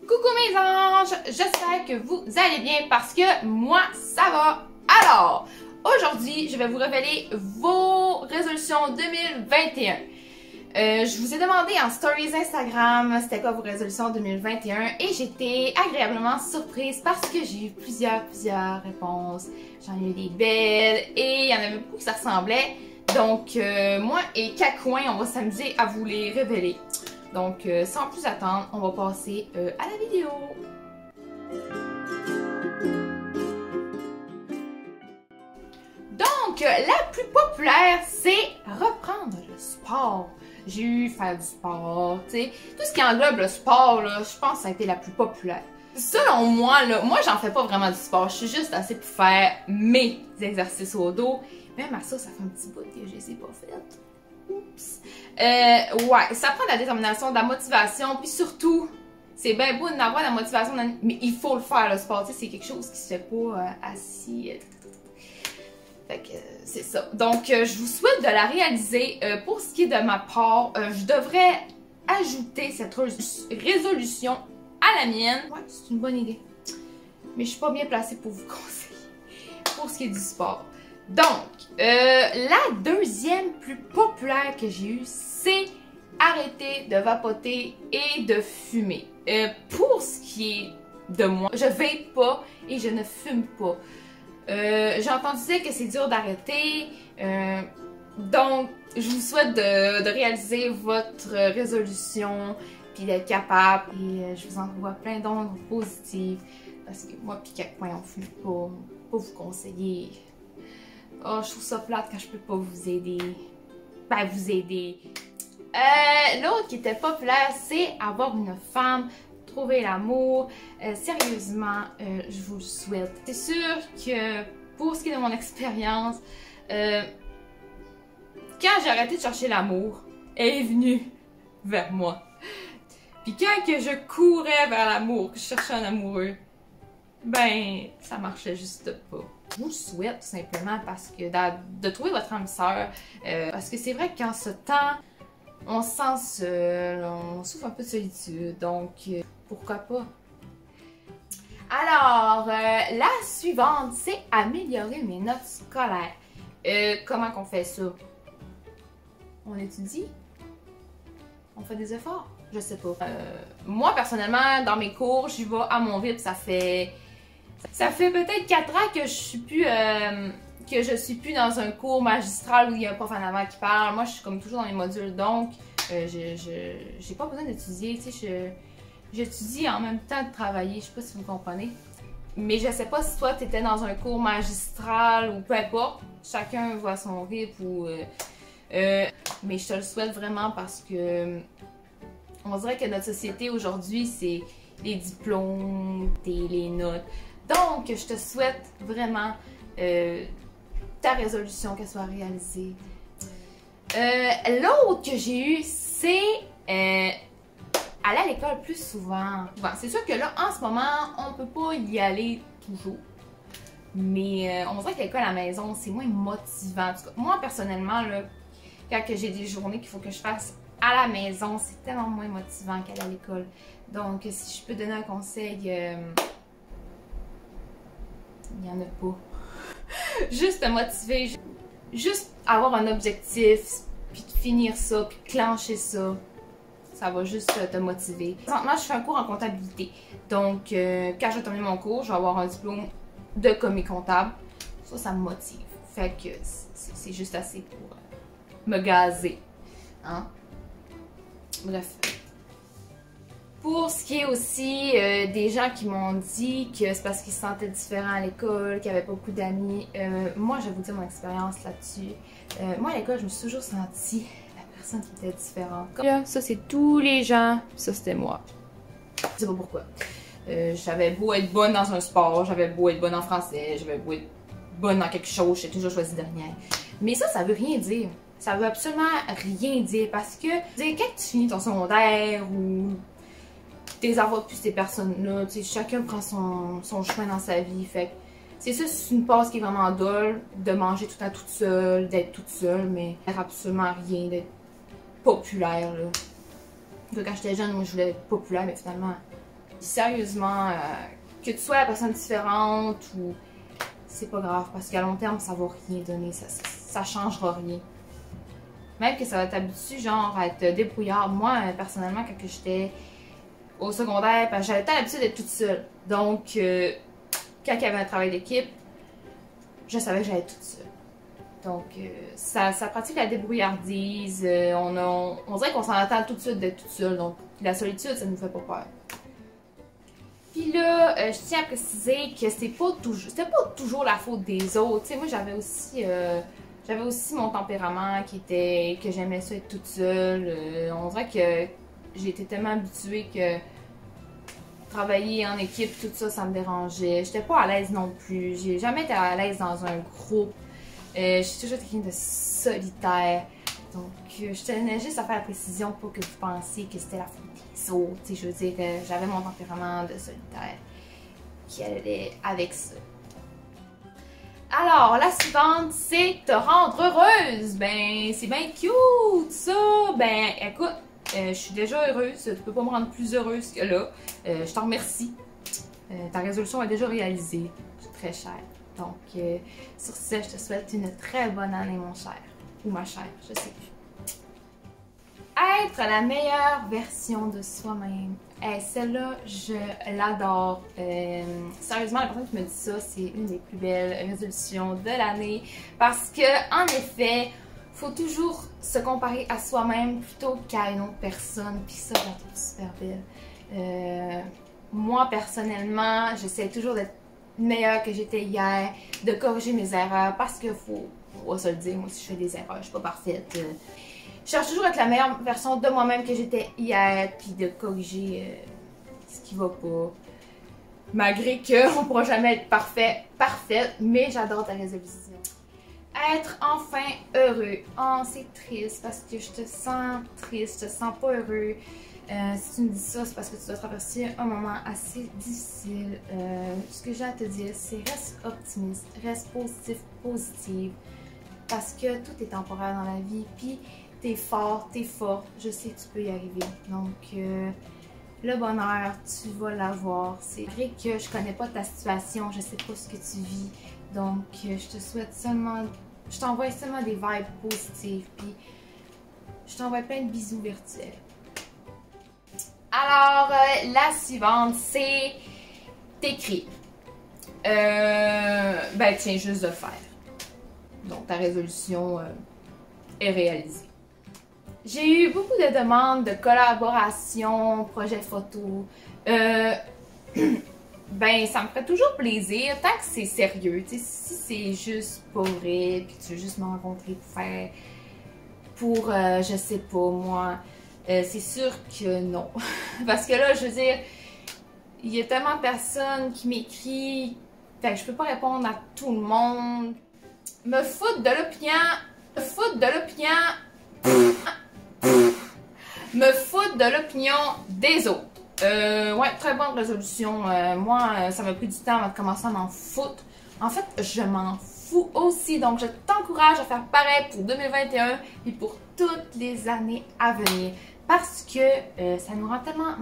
Coucou mes anges, j'espère que vous allez bien parce que moi ça va. Alors, aujourd'hui je vais vous révéler vos résolutions 2021. Je vous ai demandé en stories Instagram c'était quoi vos résolutions 2021 et j'étais agréablement surprise parce que j'ai eu plusieurs réponses. J'en ai eu des belles et il y en avait beaucoup qui ça ressemblait. Donc moi et Cacouin, on va s'amuser à vous les révéler. Donc sans plus attendre, on va passer à la vidéo. Donc la plus populaire, c'est reprendre le sport. J'ai eu faire du sport, tu sais. Tout ce qui englobe le sport, là, je pense que ça a été la plus populaire. Selon moi, là, moi j'en fais pas vraiment du sport. Je suis juste assez pour faire mes exercices au dos. Même à ça, ça fait un petit bout que je les ai pas faites. Oups. Ouais, ça prend de la détermination, de la motivation, puis surtout, c'est bien beau d'avoir la motivation, mais il faut le faire, le sport. Tu sais, c'est quelque chose qui se fait pas assis. Fait que c'est ça. Donc, je vous souhaite de la réaliser. Pour ce qui est de ma part, je devrais ajouter cette résolution à la mienne. Ouais, c'est une bonne idée. Mais je suis pas bien placée pour vous conseiller. Pour ce qui est du sport. Donc, la deuxième plus populaire que j'ai eue, c'est arrêter de vapoter et de fumer. Pour ce qui est de moi, je vape pas et je ne fume pas. J'ai entendu dire que c'est dur d'arrêter, donc je vous souhaite de réaliser votre résolution puis d'être capable et je vous envoie plein d'ondes positives parce que moi pis Cacouin on fume pas vous conseiller. Oh, je trouve ça plate quand je peux pas vous aider. Ben, vous aider. L'autre qui était populaire, c'est avoir une femme, trouver l'amour. Sérieusement, je vous le souhaite. C'est sûr que pour ce qui est de mon expérience, quand j'ai arrêté de chercher l'amour, elle est venue vers moi. Puis quand que je courais vers l'amour, que je cherchais un amoureux, ben, ça marchait juste pas. Je vous le souhaite tout simplement parce que de trouver votre âme sœur, parce que c'est vrai qu'en ce temps, on se sent seul, on souffre un peu de solitude, donc pourquoi pas? Alors, la suivante, c'est améliorer mes notes scolaires. Comment qu'on fait ça? On étudie? On fait des efforts? Je sais pas. Moi, personnellement, dans mes cours, j'y vais à mon rythme, ça fait peut-être 4 ans que je suis plus dans un cours magistral où il y a un prof en avant qui parle. Moi, je suis comme toujours dans les modules, donc j'ai pas besoin d'étudier. Tu sais, j'étudie en même temps de travailler. Je sais pas si vous comprenez. Mais je sais pas si toi, tu étais dans un cours magistral ou peu importe. Chacun voit son rythme ou... mais je te le souhaite vraiment parce que... On dirait que notre société aujourd'hui, c'est les diplômes, les notes. Donc, je te souhaite vraiment ta résolution qu'elle soit réalisée. L'autre que j'ai eu, c'est aller à l'école plus souvent. Bon, c'est sûr que là, en ce moment, on peut pas y aller toujours. Mais on dirait que l'école à la maison, c'est moins motivant. En tout cas, moi, personnellement, là, quand j'ai des journées qu'il faut que je fasse à la maison, c'est tellement moins motivant qu'aller à l'école. Donc, si je peux donner un conseil, il n'y en a pas. Juste te motiver, juste avoir un objectif, puis finir ça, puis clencher ça. Ça va juste te motiver. Présentement, je fais un cours en comptabilité. Donc, quand je vais terminer mon cours, je vais avoir un diplôme de commis comptable. Ça me motive. Fait que c'est juste assez pour me gazer. Hein? Bref. Pour ce qui est aussi des gens qui m'ont dit que c'est parce qu'ils se sentaient différents à l'école, qu'ils n'avaient pas beaucoup d'amis, moi je vais vous dire mon expérience là-dessus. Moi à l'école, je me suis toujours sentie la personne qui était différente. Là, ça c'est tous les gens, ça c'était moi. Je sais pas pourquoi. J'avais beau être bonne dans un sport, j'avais beau être bonne en français, j'avais beau être bonne dans quelque chose, j'ai toujours choisi dernière. Mais ça veut rien dire. Ça veut absolument rien dire parce que quand tu finis ton secondaire ou t'es avoir plus ces personnes-là, tu sais, chacun prend son chemin dans sa vie. Fait que c'est ça, c'est une passe qui est vraiment dole de manger tout le temps toute seule, d'être toute seule, mais absolument rien, d'être populaire là. Quand j'étais jeune, moi je voulais être populaire, mais finalement, Sérieusement, que tu sois la personne différente ou c'est pas grave parce qu'à long terme, ça va rien donner, ça changera rien. Même que ça va t'habituer genre à être débrouillard. Moi, personnellement, quand j'étais au secondaire, ben, j'avais l'habitude d'être toute seule. Donc, quand il y avait un travail d'équipe, je savais que j'allais être toute seule. Donc, ça pratique la débrouillardise. On dirait qu'on s'en attend tout de suite d'être toute seule. Donc, la solitude, ça ne nous fait pas peur. Puis là, je tiens à préciser que c'était pas toujours la faute des autres. Tu sais, moi, j'avais aussi mon tempérament que j'aimais ça être toute seule. On dirait que j'ai été tellement habituée que travailler en équipe, tout ça, ça me dérangeait. J'étais pas à l'aise non plus. J'ai jamais été à l'aise dans un groupe. Je suis toujours quelqu'un de solitaire. Donc, je tenais juste à faire la précision pour que vous pensiez que c'était la faute des autres. Je veux dire, j'avais mon tempérament de solitaire qui allait avec ça. Alors, la suivante, c'est te rendre heureuse. Ben, c'est bien cute, ça. Ben, écoute, je suis déjà heureuse. Tu peux pas me rendre plus heureuse que là. Je t'en remercie. Ta résolution est déjà réalisée. C'est très cher. Donc, sur ce, je te souhaite une très bonne année, mon cher. Ou ma chère, je sais plus. Être la meilleure version de soi-même. Celle-là, je l'adore. Sérieusement, la personne qui me dit ça, c'est une des plus belles résolutions de l'année. Parce que, en effet, faut toujours se comparer à soi-même plutôt qu'à une autre personne. Puis ça, je la trouve super belle. Moi, personnellement, j'essaie toujours d'être meilleure que j'étais hier, de corriger mes erreurs, parce que faut se le dire, moi aussi je fais des erreurs, je suis pas parfaite. Je cherche toujours à être la meilleure version de moi-même que j'étais hier, puis de corriger ce qui va pas. Malgré qu'on pourra jamais être parfaite, mais j'adore ta résolution. Être enfin heureux. Oh, c'est triste parce que je te sens triste, je te sens pas heureux. Si tu me dis ça, c'est parce que tu dois traverser un moment assez difficile. Ce que j'ai à te dire, c'est reste optimiste, reste positive. Parce que tout est temporaire dans la vie. Puis t'es fort, t'es forte. Je sais que tu peux y arriver. Donc, le bonheur, tu vas l'avoir. C'est vrai que je connais pas ta situation, je sais pas ce que tu vis. Donc, je te souhaite seulement. Je t'envoie seulement des vibes positives. Puis, je t'envoie plein de bisous virtuels. Alors, la suivante, c'est t'écrire. Ben, tiens, juste de le faire. Donc, ta résolution est réalisée. J'ai eu beaucoup de demandes de collaboration, projets photo. Ben, ça me ferait toujours plaisir, tant que c'est sérieux. Tu sais, si c'est juste pas vrai, puis tu veux juste me rencontrer pour je sais pas, moi, c'est sûr que non. Parce que là, je veux dire, il y a tellement de personnes qui m'écrivent, fait que je peux pas répondre à tout le monde. Me foutre de l'opinion, me foutre de l'opinion des autres. Ouais, très bonne résolution. Moi, ça m'a pris du temps avant de commencer à m'en foutre. En fait, je m'en fous aussi. Donc, je t'encourage à faire pareil pour 2021 et pour toutes les années à venir. Parce que ça nous rend tellement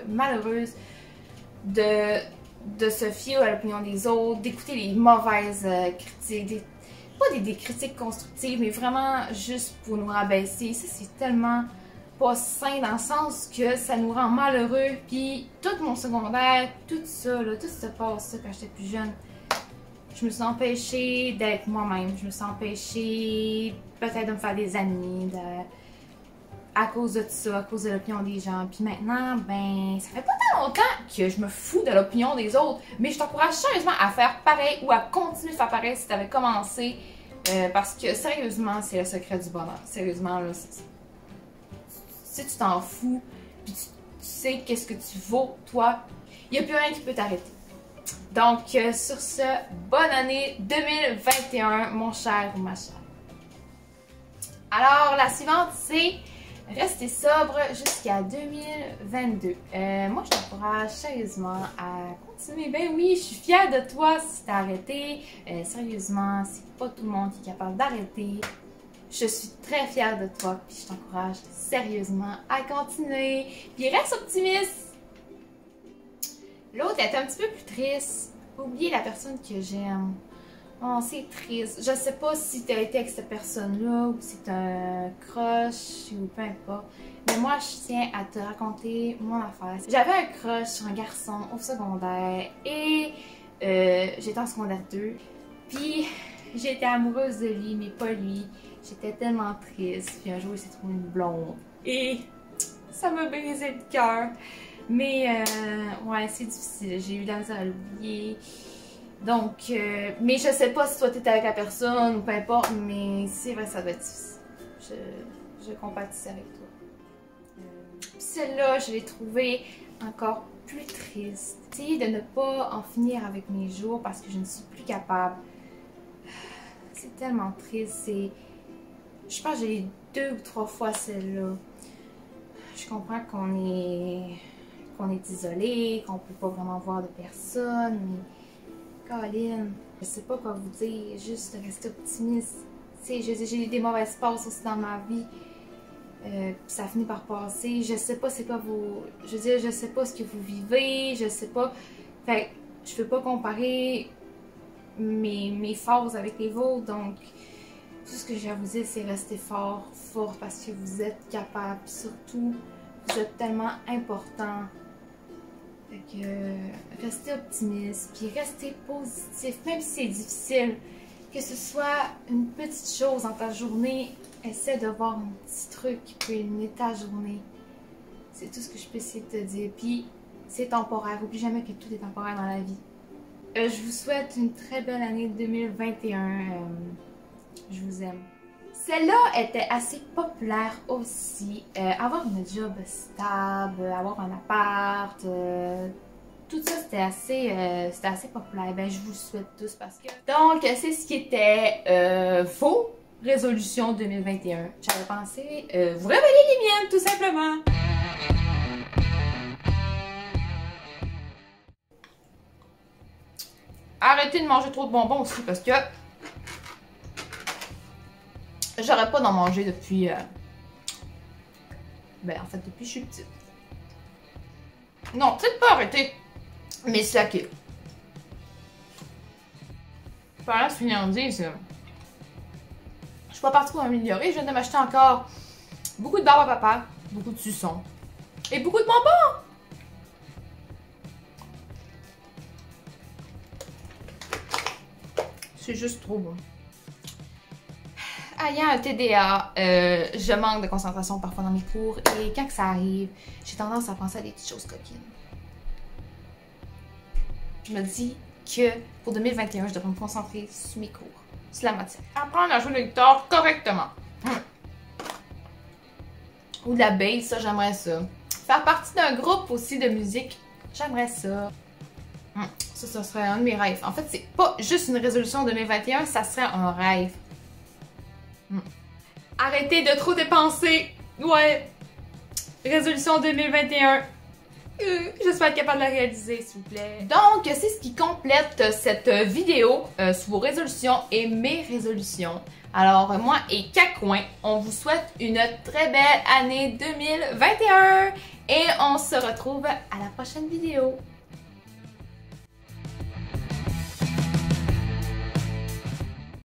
malheureuses de se fier à l'opinion des autres, d'écouter les mauvaises critiques, pas des critiques constructives, mais vraiment juste pour nous rabaisser. Ça, c'est tellement pas sain dans le sens que ça nous rend malheureux. Puis tout mon secondaire, tout ça, là, tout se passe quand j'étais plus jeune. Je me suis empêchée d'être moi-même. Je me suis empêchée peut-être de me faire des amis, à cause de tout ça, à cause de l'opinion des gens. Puis maintenant, ben, ça fait pas tant longtemps que je me fous de l'opinion des autres. Mais je t'encourage sérieusement à faire pareil ou à continuer de faire pareil si tu avais commencé. Parce que sérieusement, c'est le secret du bonheur. Sérieusement, là, si tu t'en fous, puis tu sais qu'est-ce que tu vaux, toi, il n'y a plus rien qui peut t'arrêter. Donc, sur ce, bonne année 2021, mon cher ou ma chère. Alors, la suivante, c'est rester sobre jusqu'à 2022. Moi, je t'encourage sérieusement à continuer. Ben oui, je suis fière de toi si t'as arrêté. Sérieusement, c'est pas tout le monde qui est capable d'arrêter. Je suis très fière de toi, puis je t'encourage sérieusement à continuer. Puis reste optimiste! L'autre est un petit peu plus triste. Oublier la personne que j'aime. Oh, c'est triste. Je sais pas si t'as été avec cette personne-là ou si t'as un crush ou peu importe. Mais moi, je tiens à te raconter mon affaire. J'avais un crush sur un garçon au secondaire et j'étais en secondaire 2. Puis j'étais amoureuse de lui, mais pas lui. J'étais tellement triste. Puis un jour, il s'est trouvé une blonde. Et ça m'a brisé le cœur. Mais ouais, c'est difficile. J'ai eu de la misère à l'oublier. Donc, mais je sais pas si toi t'étais avec la personne ou peu importe, mais c'est vrai que ça doit être difficile. Je compatisse avec toi. Puis celle-là, je l'ai trouvée encore plus triste. Essayer de ne pas en finir avec mes jours parce que je ne suis plus capable. C'est tellement triste. Je pense que j'ai eu 2 ou 3 fois celle-là. Je comprends qu'on est isolé, qu'on peut pas vraiment voir de personne, mais Colin, je sais pas quoi vous dire, juste rester optimiste. Tu sais, j'ai eu des mauvaises passes aussi dans ma vie. Puis ça finit par passer. Je sais pas c'est quoi vos... Je veux dire, je sais pas ce que vous vivez, je sais pas... Fait que je peux pas comparer mes phases avec les vôtres, donc tout ce que j'ai à vous dire, c'est rester fort, fort, parce que vous êtes capable. Surtout, vous êtes tellement important. Fait que restez optimiste, puis restez positif, même si c'est difficile. Que ce soit une petite chose dans ta journée, essaie de voir un petit truc qui peut éliminer ta journée. C'est tout ce que je peux essayer de te dire. Puis, c'est temporaire. Oublie jamais que tout est temporaire dans la vie. Je vous souhaite une très belle année 2021. Je vous aime. Celle-là était assez populaire aussi. Avoir une job stable, avoir un appart, tout ça c'était assez populaire. Ben, je vous le souhaite tous parce que... Donc, c'est ce qui était faux résolution 2021. J'avais pensé vous révéler les miennes, tout simplement. Arrêtez de manger trop de bonbons aussi parce que j'aurais pas d'en manger depuis... Ben, en fait, depuis que je suis petite. Non, peut-être pas arrêter, mais slacker. Par là, ce friandise, je suis pas partie pour m'améliorer. Je viens de m'acheter encore beaucoup de barbe à papa, beaucoup de suçons et beaucoup de bonbons. C'est juste trop bon. Ayant un TDA, je manque de concentration parfois dans mes cours et quand que ça arrive, j'ai tendance à penser à des petites choses coquines. Je me dis que pour 2021, je devrais me concentrer sur mes cours, sur la matière. Apprendre à jouer de la guitare correctement. Ou de la bass, ça j'aimerais ça. Faire partie d'un groupe aussi de musique, j'aimerais ça. Ça serait un de mes rêves. En fait, c'est pas juste une résolution 2021, ça serait un rêve. Arrêtez de trop dépenser. Ouais. Résolution 2021. J'espère être capable de la réaliser, s'il vous plaît. Donc, c'est ce qui complète cette vidéo sur vos résolutions et mes résolutions. Alors, moi et Cacouin, on vous souhaite une très belle année 2021 et on se retrouve à la prochaine vidéo.